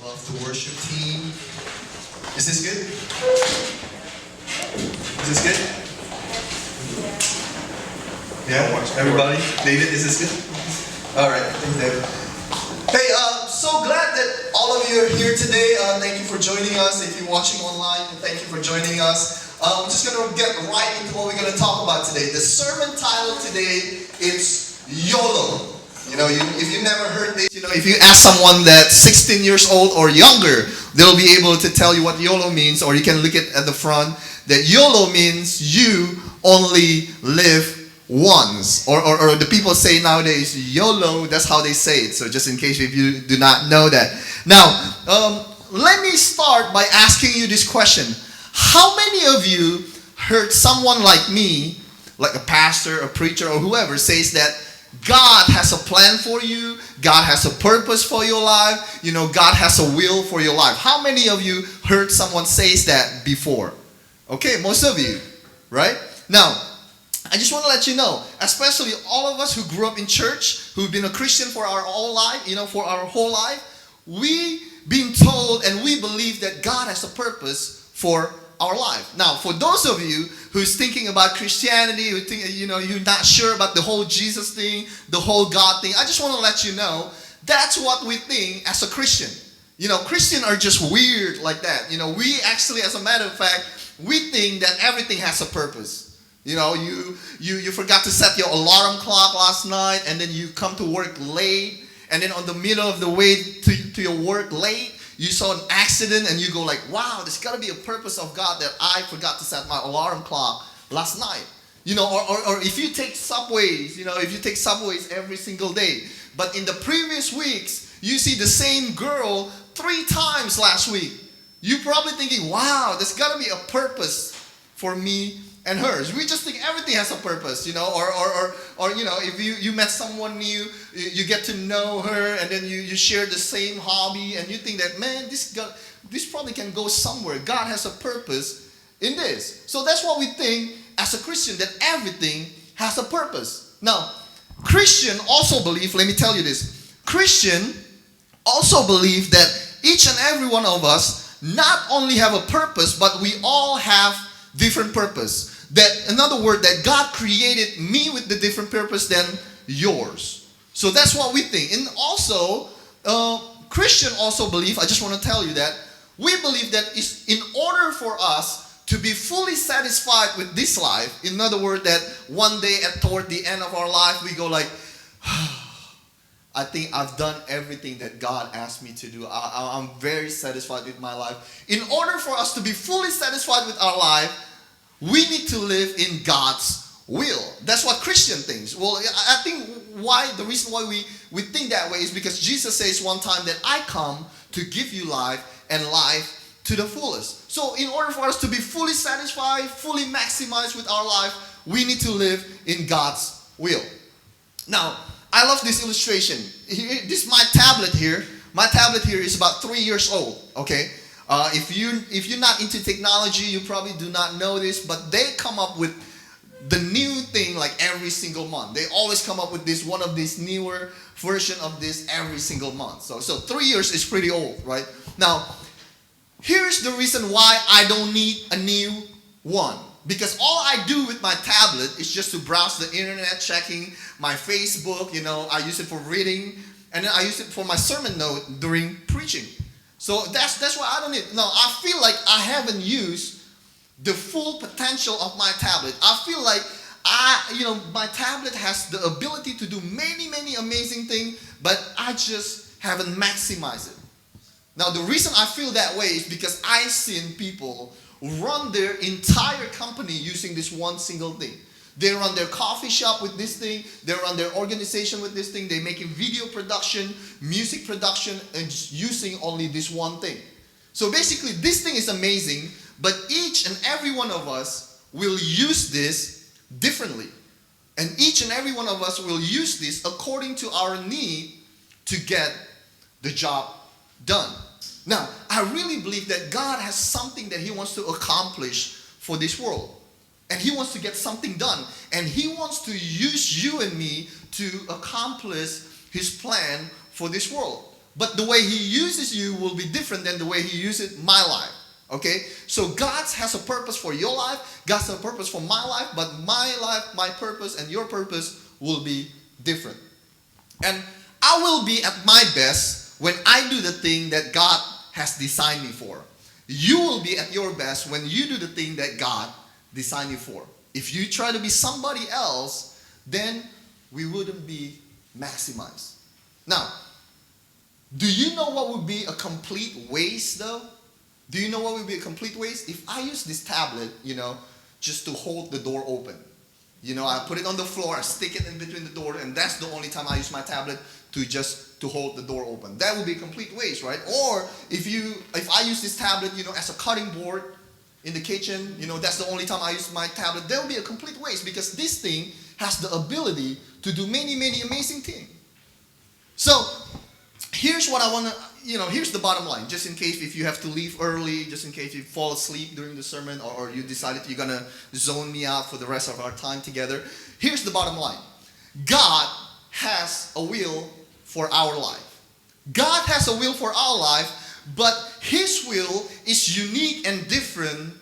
Love the worship team. Is this good? Is this good? Yeah, everybody? David, is this good? All right, thank you, David. Hey, so glad that all of you are here today. Thank you for joining us. If you're watching online, thank you for joining us. I'm just going to get right into what we're going to talk about today. The sermon title today is YOLO. If you never heard this, if you ask someone that's 16 years old or younger, they'll be able to tell you what YOLO means, or you can look at the front, that YOLO means you only live once. Or the people say nowadays, YOLO, that's how they say it. So just in case if you do not know that. Now, let me start by asking you this question. How many of you heard someone like me, like a pastor, a preacher, or whoever, says that God has a plan for you, God has a purpose for your life, God has a will for your life? How many of you heard someone say that before? Okay, most of you, right? Now, I just want to let you know, especially all of us who grew up in church, who've been a Christian for our whole life, for our whole life, we been told and we believe that God has a purpose for our life. Now, for those of you who's thinking about Christianity, who think, you're not sure about the whole Jesus thing, the whole God thing, I just want to let you know, that's what we think as a Christian. Christians are just weird like that. We actually, as a matter of fact, we think that everything has a purpose. You forgot to set your alarm clock last night, and then you come to work late, and then on the middle of the way to your work late, you saw an accident and you go like, wow, there's got to be a purpose of God that I forgot to set my alarm clock last night. Or if you take subways, every single day, but in the previous weeks, you see the same girl 3 times last week. You're probably thinking, wow, there's got to be a purpose for me and hers. We just think everything has a purpose, or if you met someone new, you get to know her, and then you share the same hobby, and you think that, man, this probably can go somewhere. God has a purpose in this. So that's what we think as a Christian, that everything has a purpose. Now, Christian also believe, let me tell you this, Christian also believe that each and every one of us not only have a purpose, but we all have different purpose. That, in other words, that God created me with the different purpose than yours. So that's what we think. And also, Christian also believe, I just want to tell you that, we believe that in order for us to be fully satisfied with this life, in other words, that one day toward the end of our life, we go like, I think I've done everything that God asked me to do. I'm very satisfied with my life. In order for us to be fully satisfied with our life, we need to live in God's will. That's what Christian thinks. Well, I think the reason why we think that way is because Jesus says one time that I come to give you life and life to the fullest. So in order for us to be fully satisfied, fully maximized with our life, we need to live in God's will. Now, I love this illustration. This is my tablet here. My tablet here is about 3 years old, okay? If you're not into technology, you probably do not know this, but they come up with the new thing like every single month. They always come up with one of these newer version of this every single month. So 3 years is pretty old, right? Now, here's the reason why I don't need a new one. Because all I do with my tablet is just to browse the internet, checking my Facebook, I use it for reading, and then I use it for my sermon note during preaching. So that's why I don't need. Now, I feel like I haven't used the full potential of my tablet. I feel like my tablet has the ability to do many, many amazing things, but I just haven't maximized it. Now, the reason I feel that way is because I've seen people run their entire company using this one single thing. They run their coffee shop with this thing. They run their organization with this thing. They're making video production, music production, and just using only this one thing. So basically, this thing is amazing, but each and every one of us will use this differently. And each and every one of us will use this according to our need to get the job done. Now, I really believe that God has something that He wants to accomplish for this world. And He wants to get something done. And He wants to use you and me to accomplish His plan for this world. but the way he uses you will be different than the way he uses my life. Okay? So God has a purpose for your life, God has a purpose for my life, but my life, my purpose, and your purpose will be different. And I will be at my best when I do the thing that God has designed me for. You will be at your best when you do the thing that God designed you for. If you try to be somebody else, then we wouldn't be maximized. Now, do you know what would be a complete waste though? Do you know what would be a complete waste? If I use this tablet, just to hold the door open. I put it on the floor, I stick it in between the door, and that's the only time I use my tablet to hold the door open. That would be a complete waste, right? Or if I use this tablet, as a cutting board in the kitchen, that's the only time I use my tablet, that would be a complete waste because this thing has the ability to do many, many amazing things. So, here's what I want to, here's the bottom line. Just in case if you have to leave early, just in case you fall asleep during the sermon, or you decided you're going to zone me out for the rest of our time together. Here's the bottom line. God has a will for our life. God has a will for our life, but His will is unique and different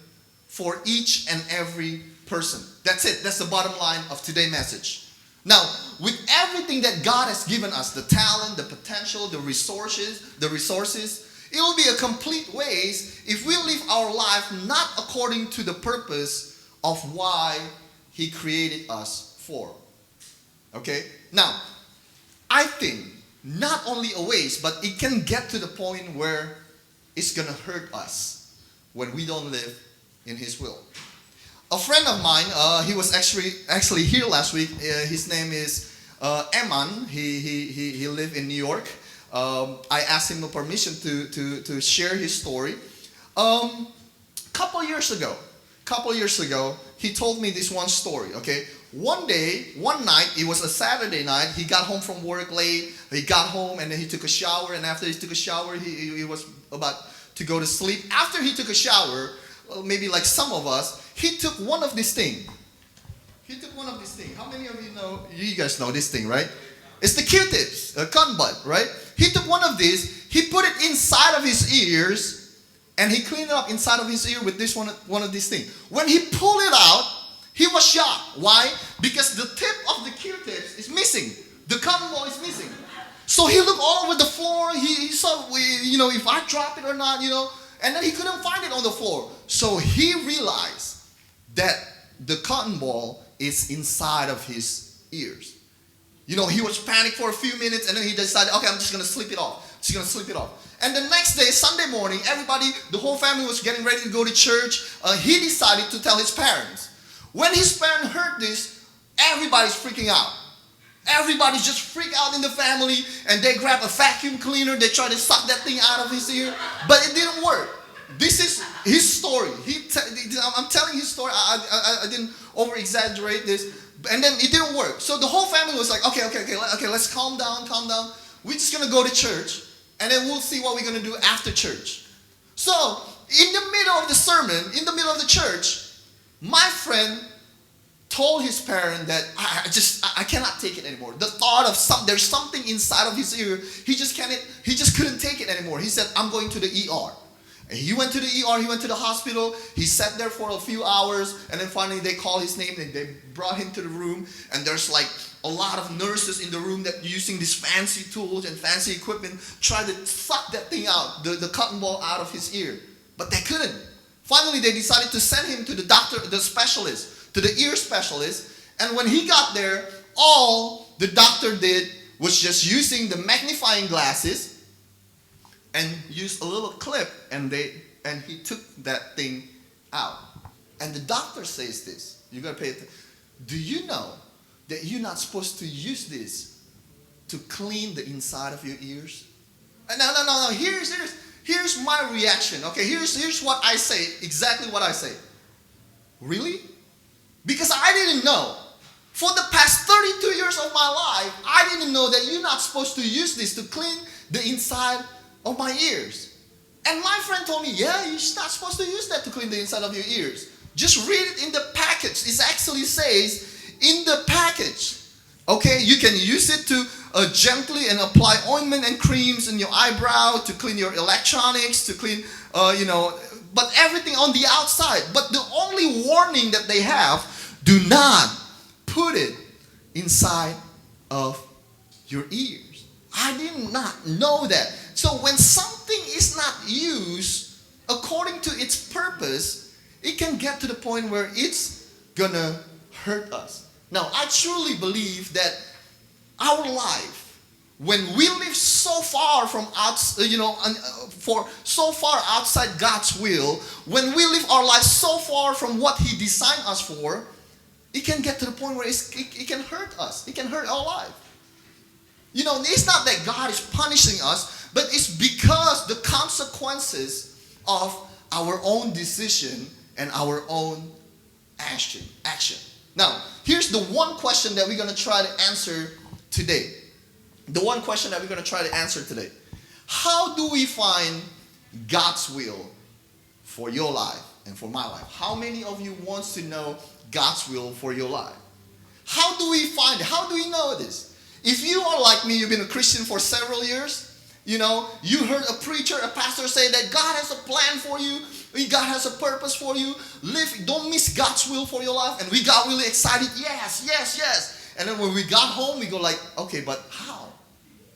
for each and every person. That's it. That's the bottom line of today's message. Now, with everything that God has given us, the talent, the potential, the resources, it will be a complete waste if we live our life not according to the purpose of why He created us for. Okay? Now, I think not only a waste, but it can get to the point where it's going to hurt us when we don't live in His will. A friend of mine, he was actually here last week. His name is Eman. He lived in New York. I asked him the permission to share his story. Couple years ago, he told me this one story. Okay, one night, it was a Saturday night. He got home from work late. He got home and then he took a shower. And after he took a shower, he was about to go to sleep. After he took a shower, maybe like some of us, he took one of these things. How many of you know? You guys know this thing, right? It's the Q-tips, a cotton bud, right? He took one of these. He put it inside of his ears, and he cleaned it up inside of his ear with this one of these things. When he pulled it out, he was shocked. Why? Because the tip of the Q-tips is missing. The cotton ball is missing. So he looked all over the floor. He saw, if I drop it or not, and then he couldn't find it on the floor. So he realized that the cotton ball is inside of his ears. He was panicked for a few minutes and then he decided, okay, I'm just going to slip it off. And the next day, Sunday morning, the whole family was getting ready to go to church. He decided to tell his parents. When his parents heard this, everybody's freaking out. Everybody's just freaked out in the family and they grab a vacuum cleaner. They try to suck that thing out of his ear, but it didn't work. This is his story. I'm telling his story. I didn't over-exaggerate this. And then it didn't work. So the whole family was like, okay, let's calm down. We're just going to go to church. And then we'll see what we're going to do after church. So in the middle of the sermon, in the middle of the church, my friend told his parent that I cannot take it anymore. The thought of there's something inside of his ear, he just couldn't take it anymore. He said, I'm going to the ER. And he went to the ER, he went to the hospital, he sat there for a few hours, and then finally they called his name and they brought him to the room, and there's like a lot of nurses in the room that using these fancy tools and fancy equipment try to suck that thing out, the cotton ball out of his ear. But they couldn't. Finally they decided to send him to the doctor, the specialist, to the ear specialist, and when he got there, all the doctor did was just using the magnifying glasses and used a little clip, and he took that thing out. And the doctor says this. You gotta pay attention. Do you know that you're not supposed to use this to clean the inside of your ears? No. Here's my reaction. Okay, here's what I say. Exactly what I say. Really? Because I didn't know. For the past 32 years of my life, I didn't know that you're not supposed to use this to clean the inside of my ears. And my friend told me, yeah, you're not supposed to use that to clean the inside of your ears. Just read it in the package. It actually says in the package, Okay, you can use it to gently and apply ointment and creams in your eyebrow to clean your electronics, to clean, but everything on the outside. But the only warning that they have, do not put it inside of your ears. I did not know that. So when something is not used according to its purpose, it can get to the point where it's gonna hurt us. Now, I truly believe that our life, when we live so far from for so far outside God's will, when we live our life so far from what He designed us for, it can get to the point where it can hurt us. It can hurt our life. It's not that God is punishing us, but it's because the consequences of our own decision and our own action. Now, here's the one question that we're going to try to answer today. How do we find God's will for your life and for my life? How many of you wants to know God's will for your life? How do we find it? How do we know this? If you are like me, you've been a Christian for several years, you heard a preacher, a pastor say that God has a plan for you. God has a purpose for you. Don't miss God's will for your life. And we got really excited. Yes. And then when we got home, we go like, okay, but how?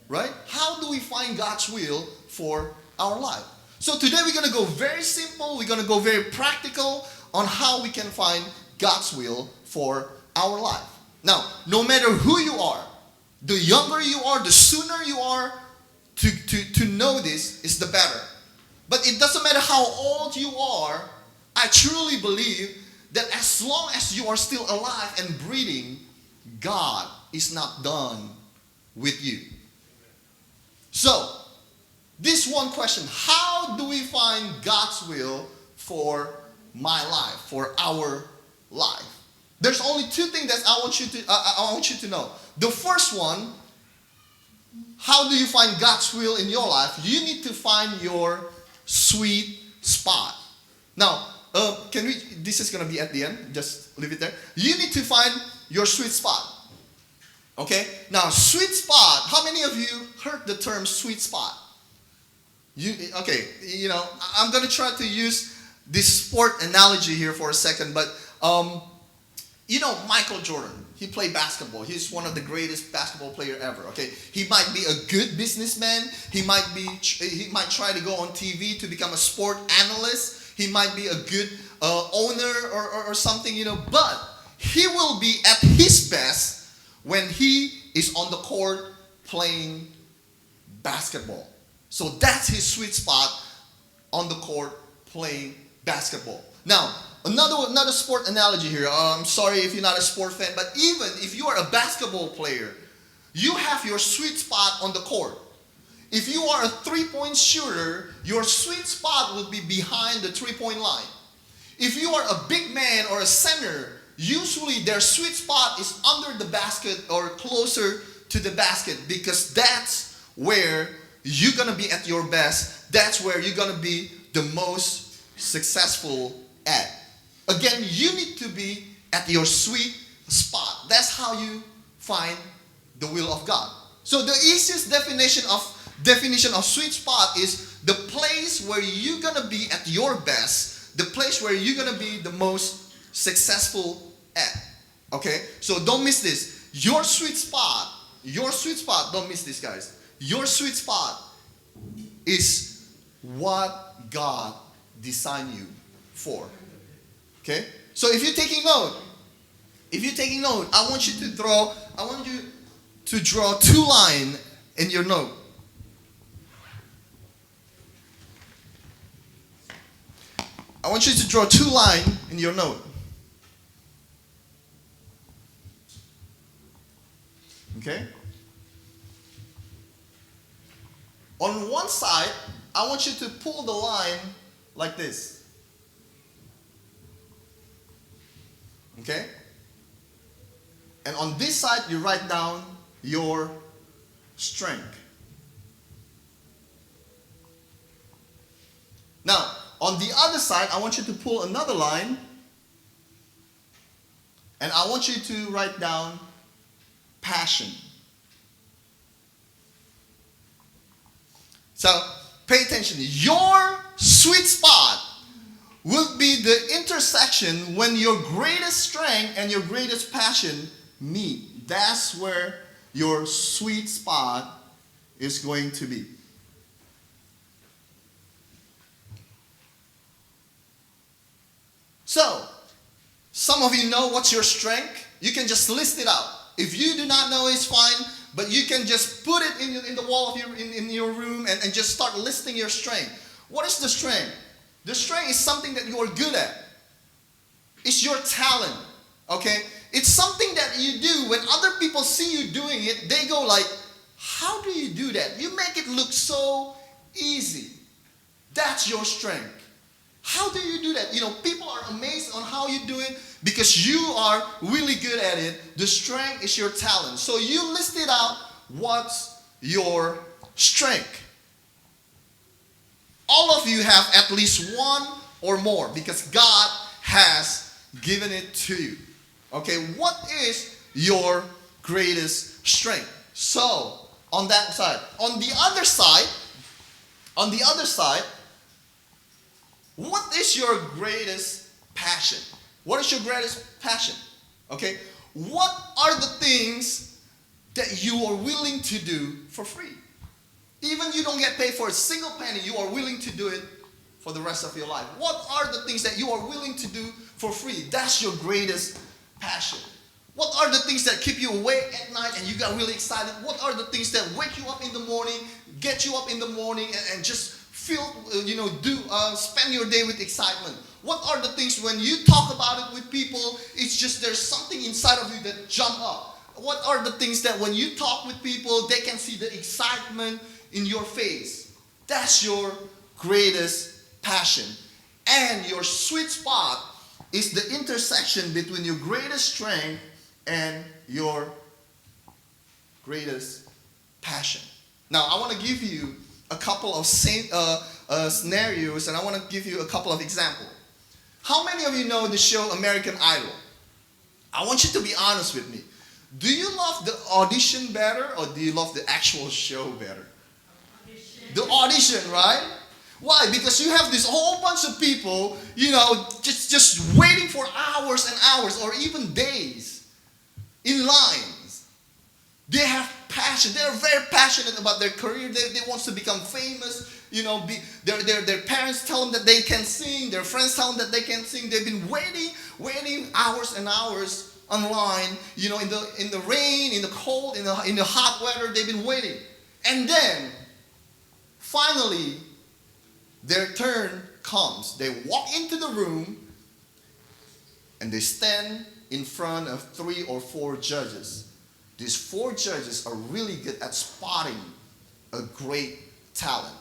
Right? How do we find God's will for our life? So today we're going to go very simple. We're going to go very practical on how we can find God's will for our life. Now, no matter who you are, the younger you are, the sooner you are to know this is the better. But it doesn't matter how old you are, I truly believe that as long as you are still alive and breathing, God is not done with you. So, this one question, how do we find God's will for my life, for our life? There's only two things that I want you to know. The first one, how do you find God's will in your life? You need to find your sweet spot. Now, this is going to be at the end. Just leave it there. You need to find your sweet spot. Okay? Now, sweet spot. How many of you heard the term sweet spot? I'm going to try to use this sport analogy here for a second. But, Michael Jordan. He played basketball. He's one of the greatest basketball player ever. Okay, he might be a good businessman. He might try to go on TV to become a sport analyst. He might be a good owner or something, But he will be at his best when he is on the court playing basketball. So that's his sweet spot, on the court playing basketball. Now, another sport analogy here. I'm sorry if you're not a sport fan, but even if you are a basketball player, you have your sweet spot on the court. If you are a three-point shooter, your sweet spot will be behind the three-point line. If you are a big man or a center, usually their sweet spot is under the basket or closer to the basket, because that's where you're going to be at your best. That's where you're going to be the most successful at. Again, you need to be at your sweet spot. That's how you find the will of God. So the easiest definition of sweet spot is the place where you're going to be at your best, the place where you're going to be the most successful at. Okay? So don't miss this. Your sweet spot, don't miss this, guys. Your sweet spot is what God designed you for. Okay? So if you're taking note, I want you to draw two lines in your note. I want you to draw two lines in your note. Okay? On one side, I want you to pull the line like this. Okay? And on this side, you write down your strength. Now, on the other side, I want you to pull another line. And I want you to write down passion. So pay attention. Your sweet spot will be the intersection when your greatest strength and your greatest passion meet. That's where your sweet spot is going to be. So, some of you know what's your strength. You can just list it out. If you do not know, it's fine. But you can just put it in the wall of your room and just start listing your strength. What is the strength? The strength is something that you are good at. It's your talent. Okay? It's something that you do. When other people see you doing it, they go like, how do you do that? You make it look so easy. That's your strength. How do you do that? You know, people are amazed on how you do it because you are really good at it. The strength is your talent. So you listed out what's your strength. All of you have at least one or more because God has given it to you. Okay, what is your greatest strength? So, on that side. On the other side, what is your greatest passion? What is your greatest passion? Okay? What are the things that you are willing to do for free? Even you don't get paid for a single penny, you are willing to do it for the rest of your life. What are the things that you are willing to do for free? That's your greatest passion. What are the things that keep you awake at night and you got really excited? What are the things that wake you up in the morning, get you up in the morning and just feel, spend your day with excitement? What are the things when you talk about it with people, it's just there's something inside of you that jump up? What are the things that when you talk with people, they can see the excitement in your face? That's your greatest passion. And your sweet spot is the intersection between your greatest strength and your greatest passion. Now, I want to give you a couple of scenarios, and I want to give you a couple of examples. How many of you know the show American Idol? I want you to be honest with me. Do you love the audition better, or do you love the actual show better? The audition, right? Why? Because you have this whole bunch of people, just waiting for hours and hours, or even days in lines. They have passion. They're very passionate about their career. They want to become famous. Their parents tell them that they can sing. Their friends tell them that they can sing. They've been waiting hours and hours online. In the rain, in the cold, in the hot weather. They've been waiting, and then finally, their turn comes. They walk into the room, and they stand in front of 3 or 4 judges. These 4 judges are really good at spotting a great talent.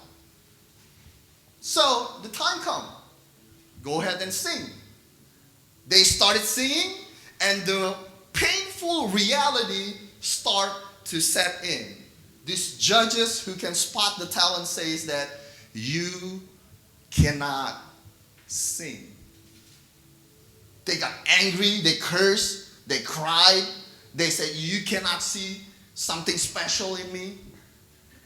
So the time comes. Go ahead and sing. They started singing, and the painful reality start to set in. These judges who can spot the talent says that you cannot sing. They got angry, they cursed, they cried. They said, you cannot see something special in me.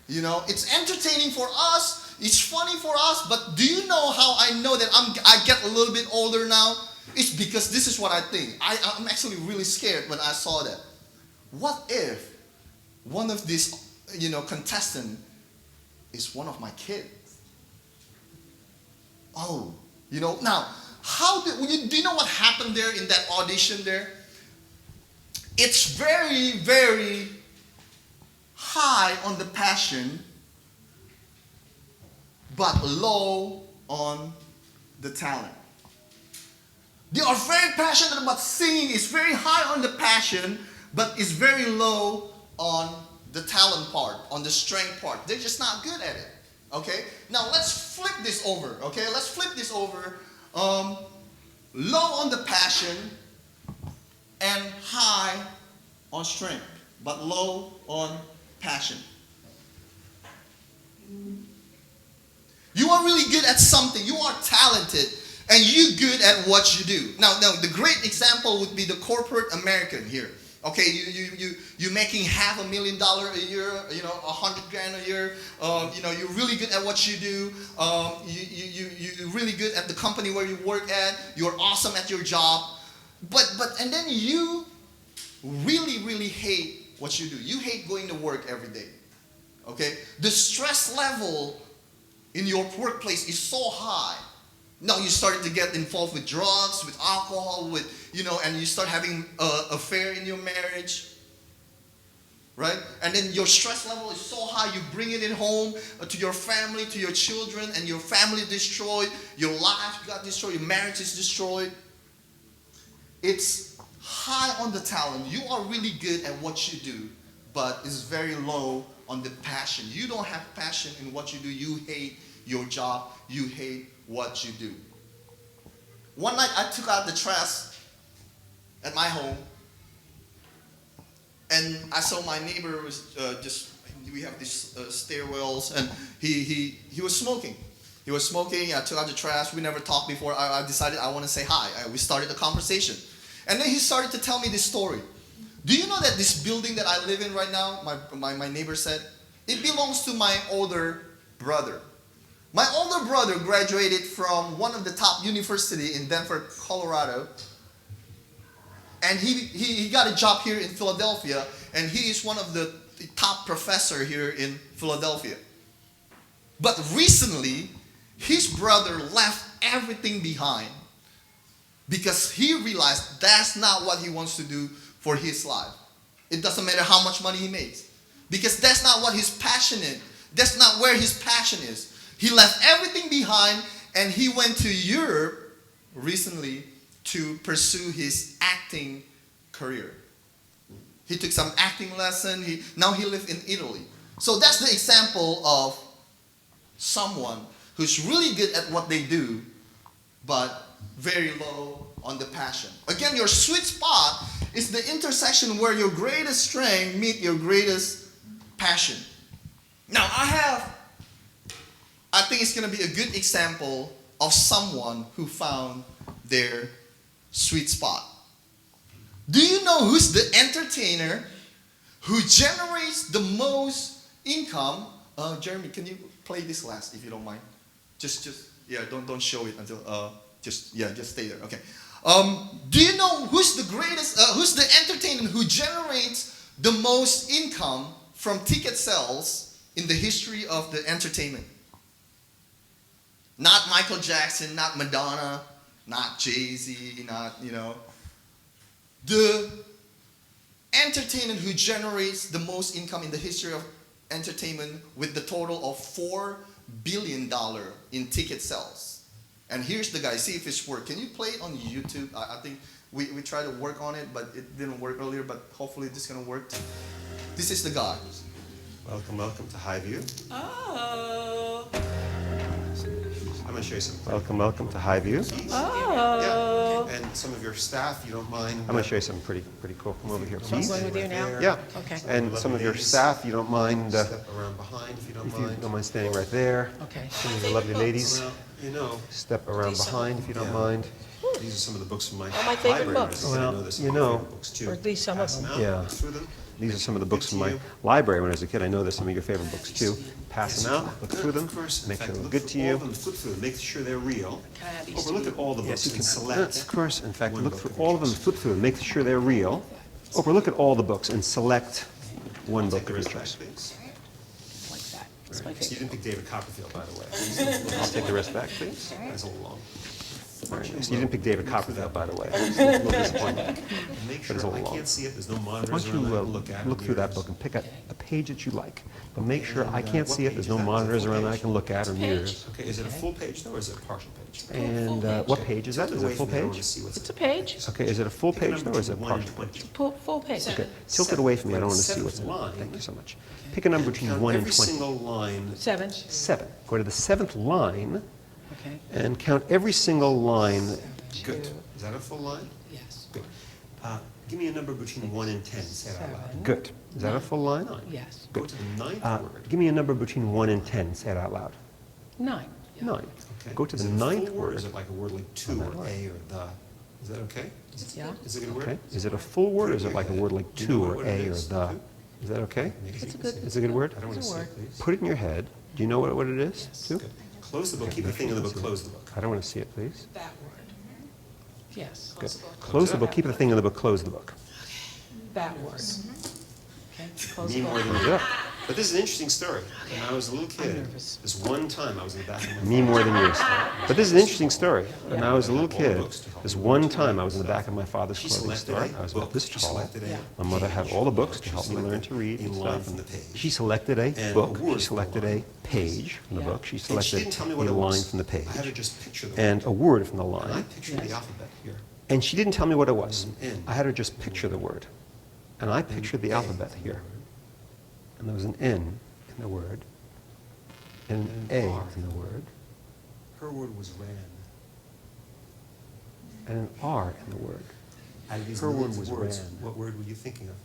It's entertaining for us. It's funny for us. But do you know how I know that I get a little bit older now? It's because this is what I think. I'm actually really scared when I saw that. What if one of these, contestants is one of my kids? Oh, now, do you know what happened there in that audition there? It's very, very high on the passion, but low on the talent. They are very passionate about singing. It's very high on the passion, but it's very low on the talent part, on the strength part. They're just not good at it. Okay? Now let's flip this over. Okay? Let's flip this over. Low on the passion and high on strength, but low on passion. You are really good at something. You are talented, and you're good at what you do. Now, the great example would be the corporate American here. Okay, you're making $500,000 a year, you know, $100,000 a year. You know, you're really good at what you do. You're really good at the company where you work at. You're awesome at your job. And then you really hate what you do. You hate going to work every day. Okay? The stress level in your workplace is so high. Now you started to get involved with drugs, with alcohol, and you start having an affair in your marriage. Right? And then your stress level is so high, you bring it in home to your family, to your children, and your family destroyed, your life got destroyed, your marriage is destroyed. It's high on the talent. You are really good at what you do, but it's very low on the passion. You don't have passion in what you do. You hate your job. You hate what you do. One night I took out the trash at my home, and I saw my neighbor was we have these stairwells, and he was smoking. He was smoking. I took out the trash. We never talked before. I decided I want to say hi. We started a conversation. And then he started to tell me this story. Do you know that this building that I live in right now, my neighbor said, it belongs to my older brother. My older brother graduated from one of the top universities in Denver, Colorado. And he got a job here in Philadelphia, and he is one of the top professor here in Philadelphia. But recently, his brother left everything behind because he realized that's not what he wants to do for his life. It doesn't matter how much money he makes, because that's not what his passion is. That's not where his passion is. He left everything behind, and he went to Europe recently to pursue his acting career. He took some acting lesson. Now he lives in Italy. So that's the example of someone who's really good at what they do, but very low on the passion. Again, your sweet spot is the intersection where your greatest strength meet your greatest passion. Now, I think it's going to be a good example of someone who found their sweet spot. Do you know who's the entertainer who generates the most income? Jeremy, can you play this last if you don't mind? Don't show it until just stay there. Okay. Do you know who's the entertainer who generates the most income from ticket sales in the history of the entertainment? Not Michael Jackson, not Madonna, not Jay-Z, The entertainer who generates the most income in the history of entertainment with the total of $4 billion in ticket sales. And here's the guy. See if it's work. Can you play it on YouTube? I think we tried to work on it, but it didn't work earlier, but hopefully this is going to work. This is the guy. Welcome to Highview. Oh. I'm going to show you something. Welcome to Highview. Oh. Yeah. And some of your staff, you don't mind. I'm going to show you something pretty cool. Come over here, So I'm please. going with you now? Yeah. Okay. And some of your staff, you don't mind. Step around behind if you don't mind. Standing right there. Okay. Some of your lovely ladies, Well, step around behind if you don't mind. these are some of the books from my my favorite library. books. I know Well, this you are my know. favorite books too. Or at least some of Pass them. out, Yeah. look through them. These are some of the books from Good my to you. library when I was a kid. I know there's some of your favorite books too. Pass them out, look through them, Of course. In make fact, sure they're look good through to all you. of them, flip through them, make sure they're real. Can I have these Overlook two? at all the books Yes, you and can select. Of course. In fact, one look book through of all of them, interest. flip through them, make sure they're real. Overlook at all the books and select one book Take the of your rest back, choice. please. Like that. That's my You favorite. didn't pick David Copperfield, by the way. I'll take the rest back, please. That's a little long. All right. So you didn't pick David Copperfield, by the way. It's a little disappointing. Make But sure it's a I little long. can't see it. There's no Why monitors don't you around that I can look at. look through that mirrors. book and pick a page that you like. But make sure I can't what see it, page there's is no that? Is it a monitors full around that I page? can look at or Page. mirrors. Okay, is it a full page though, or is it a partial page? And what page is that? Is it a full page? It's a page. Okay, is it a full page though, or is it a partial page? Full page. Okay, tilt it away from me, I don't want to see what's in it. Thank you so much. Pick a number between Count 1 and every 20. single line. 7. 7. Go to the 7th line Okay. and count every single line. Good. Is that a full line? Yes. Good. Give me a number between 1 and 10. Say it out loud. 7. Good. Is that a full line? Yes. Go to the ninth word. Give me a number between 1 and 10. Say it out loud. 9. 9. Okay. Go to Is the it a full ninth word, or word. is it like a word like to or a or the? Is that okay? Yeah. Is it a good word? Okay. Is it a full word or is it like a word like Do you to know or what a it or is? the? Is that okay? It's a good. Is it a good word? I don't want It's to a see word. it, please. Put it in your head. Do you know what it is? Sue? Good. Close the book. Keep the thing in the book. Close the book. I don't want to see it, please. That word. Yes. Good. Close the book. Keep the thing in the book. Close the book. That word. Okay. Close Me the more book. than Thumbs you. up. But this is an interesting story. When I was a little kid, nervous. this one time I was in the back of my Me more than yours. But this is an interesting story. When I was a little kid, this one time I was in the back of my father's She clothing selected store. a I was book. about this She tall. selected a Yeah. My mother had all the books to help me learn to read a and line stuff. from the page. She selected a And book. a word She from the selected a line. page from the Yeah. book. She And she selected didn't tell me a what it line was. from the page I had her just picture the and word. a word from the And I line. pictured the Yes. alphabet here. And she didn't tell me what it was. There's an N. I had her just picture the word. And I pictured the A alphabet in the here. word. And there was an N in the word. And an A in the word. Her word was ran. And an R in the word. Out of these Her word millions was of words, ran. what word were you thinking of?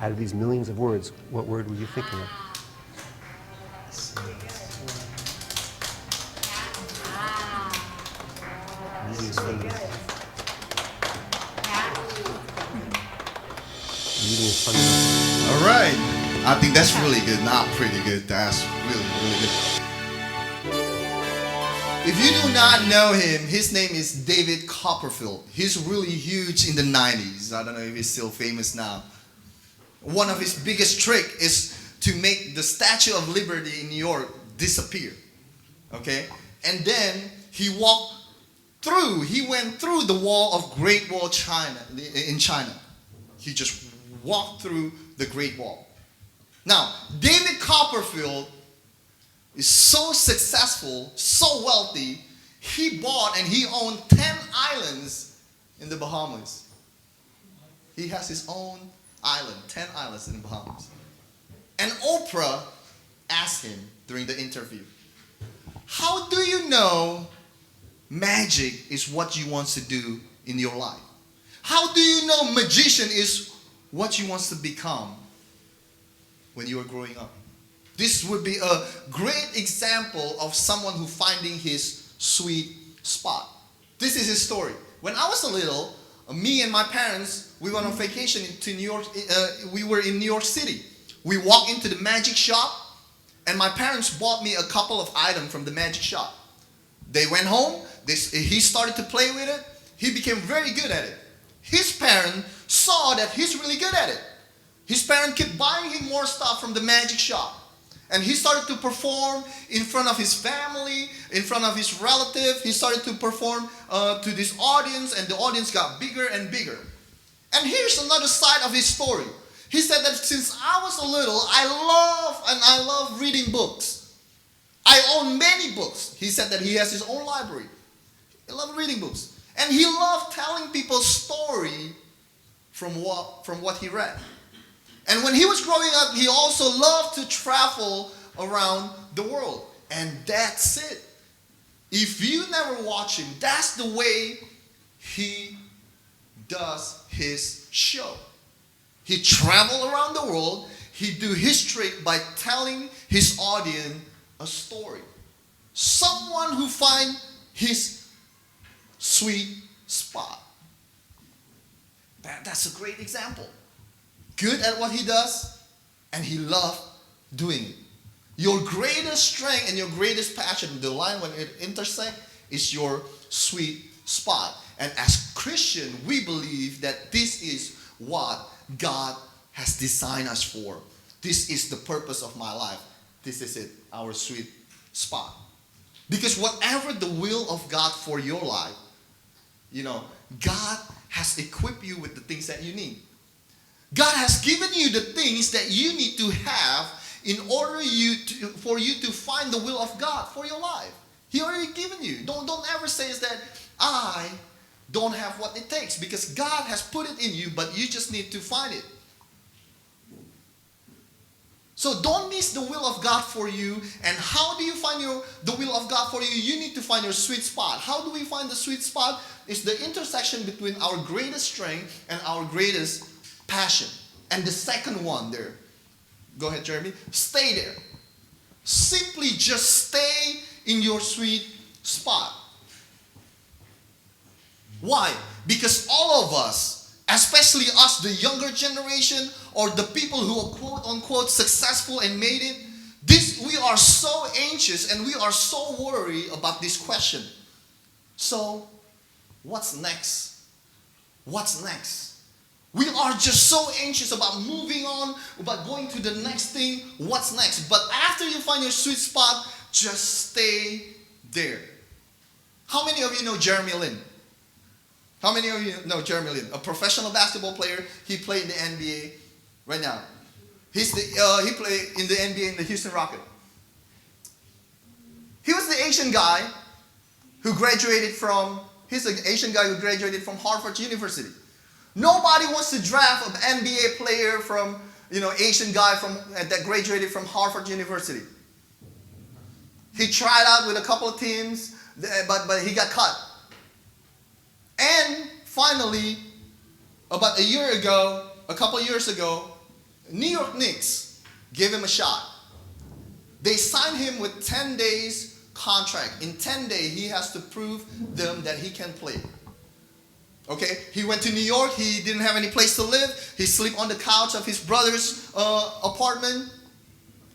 Out of these millions of words, what word were you thinking of? Reading is fun. Reading is fundamental. All right. I think that's really good. Not pretty good. That's really, really good. If you do not know him, his name is David Copperfield. He's really huge in the 90s. I don't know if he's still famous now. One of his biggest trick is to make the Statue of Liberty in New York disappear. Okay? And then he went through the wall of Great Wall China in China. He just walked through the Great Wall. Now, David Copperfield is so successful, so wealthy, he bought and he owned 10 islands in the Bahamas. He has his own island, 10 islands in the Bahamas. And Oprah asked him during the interview, how do you know magic is what you want to do in your life? How do you know magician is what you want to become when you are growing up? This would be a great example of someone who finding his sweet spot. This is his story. When I was a little, me and my parents, we went on vacation to New York. We were in New York City. We walked into the magic shop, and my parents bought me a couple of items from the magic shop. They went home. He started to play with it. He became very good at it. His parents saw that he's really good at it. His parents kept buying him more stuff from the magic shop. And he started to perform in front of his family, in front of his relative. He started to perform to this audience, and the audience got bigger and bigger. And here's another side of his story. He said that since I was a little, I love reading books. I own many books. He said that he has his own library. He loved reading books. And he loved telling people story from what he read. And when he was growing up, he also loved to travel around the world. And that's it. If you never watch him, that's the way he does his show. He travel around the world. He do his trick by telling his audience a story. Someone who find his sweet spot. That's a great example. Good at what he does, and he loved doing it. Your greatest strength and your greatest passion, the line when it intersects, is your sweet spot. And as Christian, we believe that this is what God has designed us for. This is the purpose of my life. This is it, our sweet spot. Because whatever the will of God for your life, God has equipped you with the things that you need. God has given you the things that you need to have in order for you to find the will of God for your life. He already given you. Don't ever say that I don't have what it takes, because God has put it in you, but you just need to find it. So don't miss the will of God for you. And how do you find the will of God for you? You need to find your sweet spot. How do we find the sweet spot? It's the intersection between our greatest strength and our greatest passion. And the second one there, go ahead, Jeremy, stay there. Simply just stay in your sweet spot. Why? Because all of us, especially us, the younger generation, or the people who are quote unquote successful and made it, we are so anxious and we are so worried about this question. So, what's next? What's next? We are just so anxious about moving on, about going to the next thing. What's next? But after you find your sweet spot, just stay there. How many of you know Jeremy Lin? How many of you know Jeremy Lin? A professional basketball player. He played in the NBA right now. He played in the NBA in the Houston Rockets. He was the Asian guy who graduated from, he's an Asian guy who graduated from Harvard University. Nobody wants to draft an NBA player from, Asian guy that graduated from Harvard University. He tried out with a couple of teams, but he got cut. And finally, about a couple of years ago, New York Knicks gave him a shot. They signed him with 10 days contract. In 10 days, he has to prove them that he can play. Okay, he went to New York. He didn't have any place to live. He slept on the couch of his brother's apartment.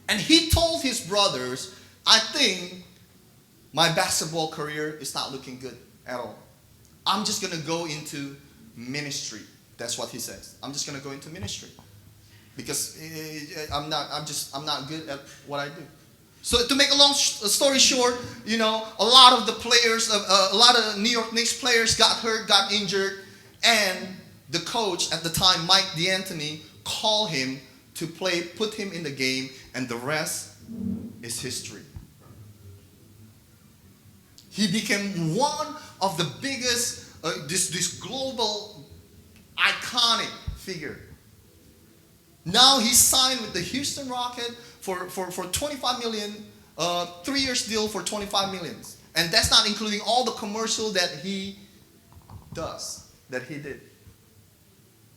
And he told his brothers, I think my basketball career is not looking good at all. I'm just going to go into ministry. That's what he says. I'm just going to go into ministry. Because I'm not good at what I do. So to make a long story short, a lot of the players, a lot of New York Knicks players got hurt, got injured, and the coach at the time, Mike D'Antoni, called him to put him in the game, and the rest is history. He became one of the biggest, this global iconic figure. Now he's signed with the Houston Rockets for 25 million, 3 years deal for 25 million. And that's not including all the commercial that he did.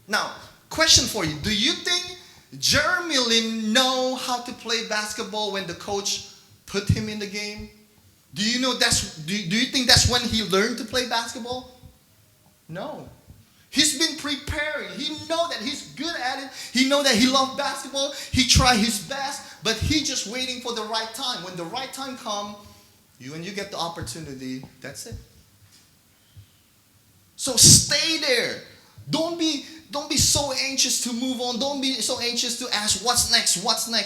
Now, question for you. Do you think Jeremy Lin know how to play basketball when the coach put him in the game? Do you think that's when he learned to play basketball? No. He's been preparing. He know that he's good at it. He know that he loves basketball. He tried his best, but he just waiting for the right time. When the right time comes, when you get the opportunity, that's it. So stay there. Don't be so anxious to move on. Don't be so anxious to ask what's next,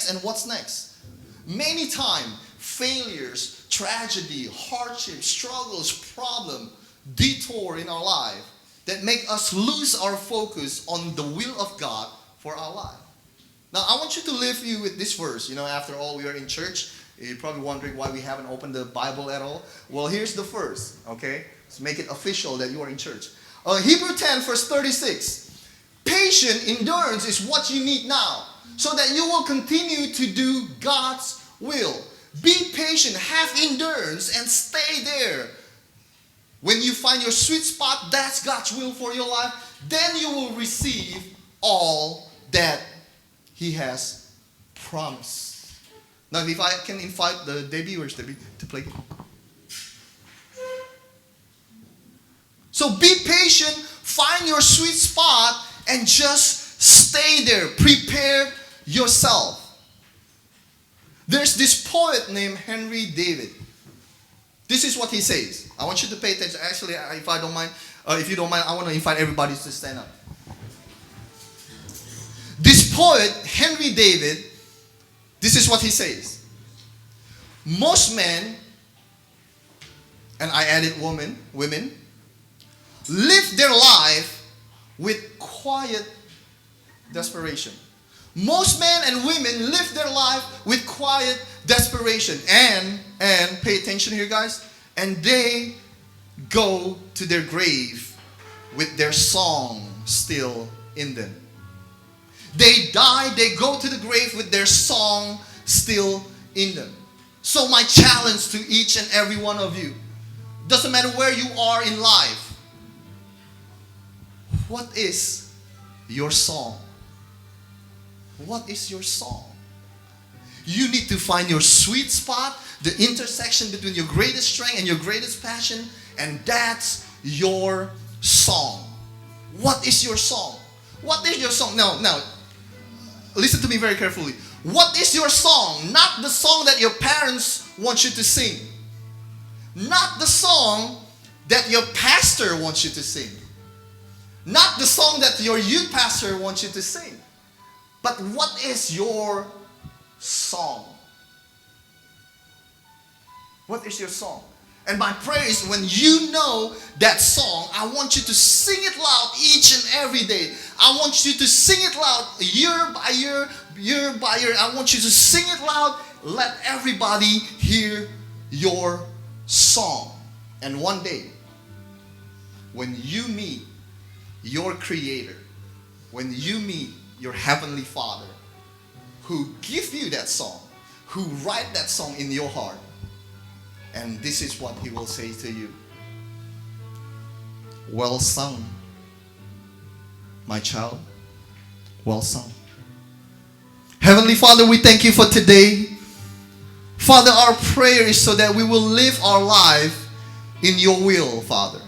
and what's next. Many times, failures, tragedy, hardship, struggles, problem, detour in our life that make us lose our focus on the will of God for our life. Now, I want you to leave you with this verse. After all, we are in church. You're probably wondering why we haven't opened the Bible at all. Well, here's the verse, okay? Let's make it official that you are in church. Hebrew 10, verse 36. Patient endurance is what you need now, so that you will continue to do God's will. Be patient, have endurance, and stay there. When you find your sweet spot, that's God's will for your life, then you will receive all that He has promised. Now, if I can invite the Debbie to play. So be patient, find your sweet spot, and just stay there. Prepare yourself. There's this poet named Henry David. This is what he says. I want you to pay attention. Actually, if you don't mind, I want to invite everybody to stand up. This poet, Henry David, this is what he says. Most men, and I added women, live their life with quiet desperation. Most men and women live their life with quiet desperation. And pay attention here, guys. And they go to their grave with their song still in them. They die, they go to the grave with their song still in them. So my challenge to each and every one of you, doesn't matter where you are in life, what is your song? What is your song? You need to find your sweet spot, the intersection between your greatest strength and your greatest passion, and that's your song? What is your song? What is your song? Now, listen to me very carefully. What is your song? Not the song that your parents want you to sing. Not the song that your pastor wants you to sing. Not the song that your youth pastor wants you to sing. But what is your song? What is your song? And my prayer is when you know that song, I want you to sing it loud each and every day. I want you to sing it loud year by year, year by year. I want you to sing it loud. Let everybody hear your song. And one day, when you meet your Creator, when you meet your Heavenly Father, who give you that song, who write that song in your heart, and this is what He will say to you. Well sung, my child. Well sung. Heavenly Father, we thank you for today. Father, our prayer is so that we will live our life in your will, Father.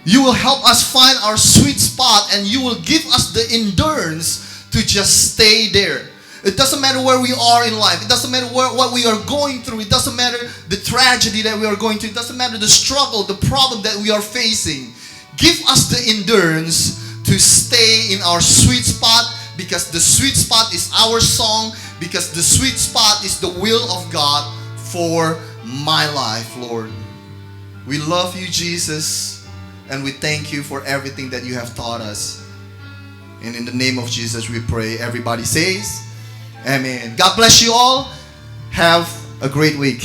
You will help us find our sweet spot, and you will give us the endurance to just stay there. It doesn't matter where we are in life. It doesn't matter what we are going through. It doesn't matter the tragedy that we are going through. It doesn't matter the struggle, the problem that we are facing. Give us the endurance to stay in our sweet spot, because the sweet spot is our song, because the sweet spot is the will of God for my life, Lord. We love you, Jesus, and we thank you for everything that you have taught us. And in the name of Jesus we pray. Everybody says, Amen. God bless you all. Have a great week.